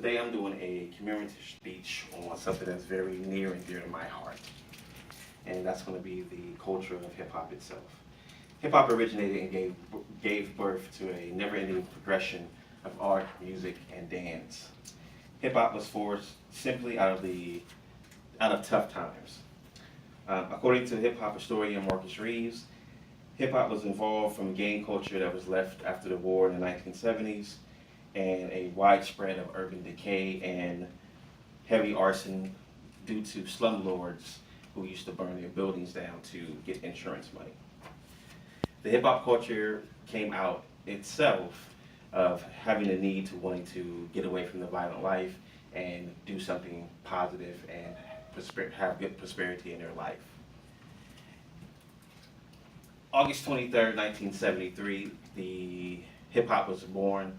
Today I'm doing a commemorative speech on something that's very near and dear to my heart, and that's going to be the culture of hip-hop itself. Hip-hop originated and gave birth to a never-ending progression of art, music, and dance. Hip-hop was forged simply out of tough times. According to hip-hop historian Marcus Reeves, hip-hop was evolved from gang culture that was left after the war in the 1970s and a widespread of urban decay and heavy arson due to slumlords who used to burn their buildings down to get insurance money. The hip-hop culture came out itself of having a need to wanting to get away from the violent life and do something positive and have good prosperity in their life. August 23rd, 1973, the hip-hop was born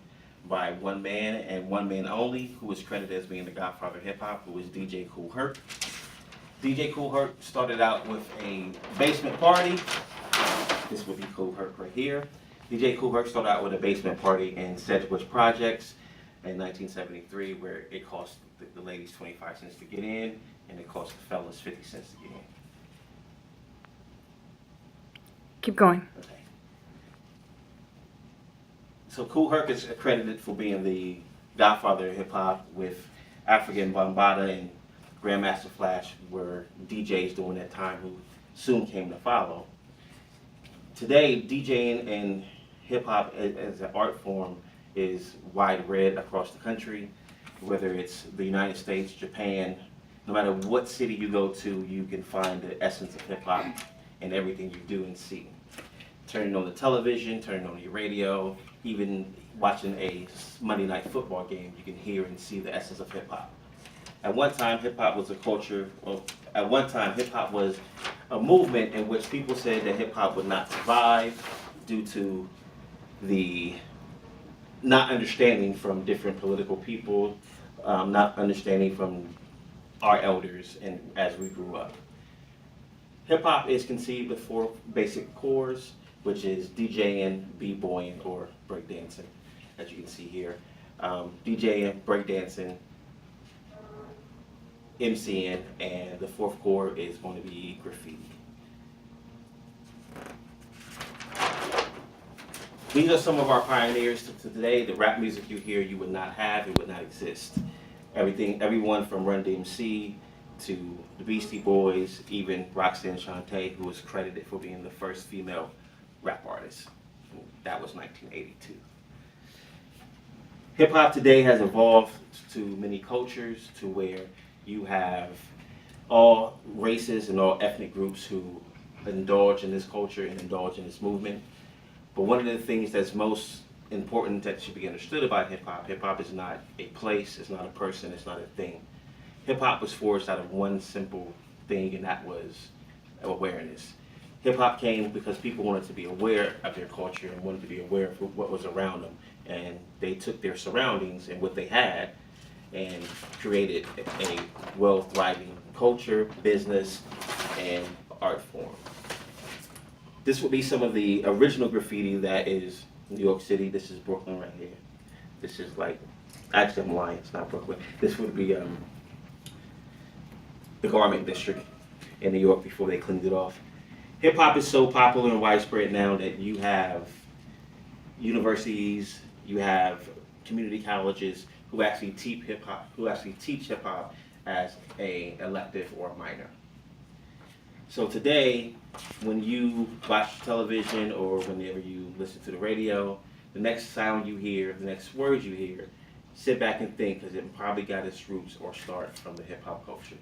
by one man and one man only, who was credited as being the godfather of hip-hop, who was DJ Kool Herc. DJ Kool Herc started out with a basement party. This would be Kool Herc right here. DJ Kool Herc started out with a basement party in Sedgwick Projects in 1973, where it cost the ladies 25 cents to get in, and it cost the fellas 50 cents to get in. Keep going. Okay. So Kool Herc is accredited for being the godfather of hip hop, with African Bambaataa and Grandmaster Flash were DJs during that time who soon came to follow. Today, DJing and hip hop as an art form is widespread across the country, whether it's the United States, Japan. No matter what city you go to, you can find the essence of hip hop in everything you do and see. Turning on the television, turning on your radio, even watching a Monday night football game, you can hear and see the essence of hip hop. At one time, hip hop was a culture, at one time, hip hop was a movement in which people said that hip hop would not survive due to the not understanding from different political people, not understanding from our elders and as we grew up. Hip hop is conceived of four basic cores, which is DJing, b-boying, or breakdancing, as you can see here. DJing, breakdancing, MCing, and the fourth core is going to be graffiti. These are some of our pioneers to today. The rap music you hear, you would not have, it would not exist. Everyone from Run DMC to the Beastie Boys, even Roxanne Shante, who was credited for being the first female rap artist. That was 1982. Hip hop today has evolved to many cultures, to where you have all races and all ethnic groups who indulge in this culture and indulge in this movement. But one of the things that's most important that should be understood about hip hop is not a place, it's not a person, it's not a thing. Hip hop was forged out of one simple thing, and that was awareness. Hip hop came because people wanted to be aware of their culture and wanted to be aware of what was around them. And they took their surroundings and what they had and created a well-thriving culture, business, and art form. This would be some of the original graffiti that is New York City. This is Brooklyn right here. This is actually I'm lying, it's not Brooklyn. This would be the Garment District in New York before they cleaned it off. Hip hop is so popular and widespread now that you have universities, you have community colleges who actually teach hip hop as a elective or a minor. So today, when you watch television or whenever you listen to the radio, the next sound you hear, the next words you hear, sit back and think, because it probably got its roots or start from the hip hop culture.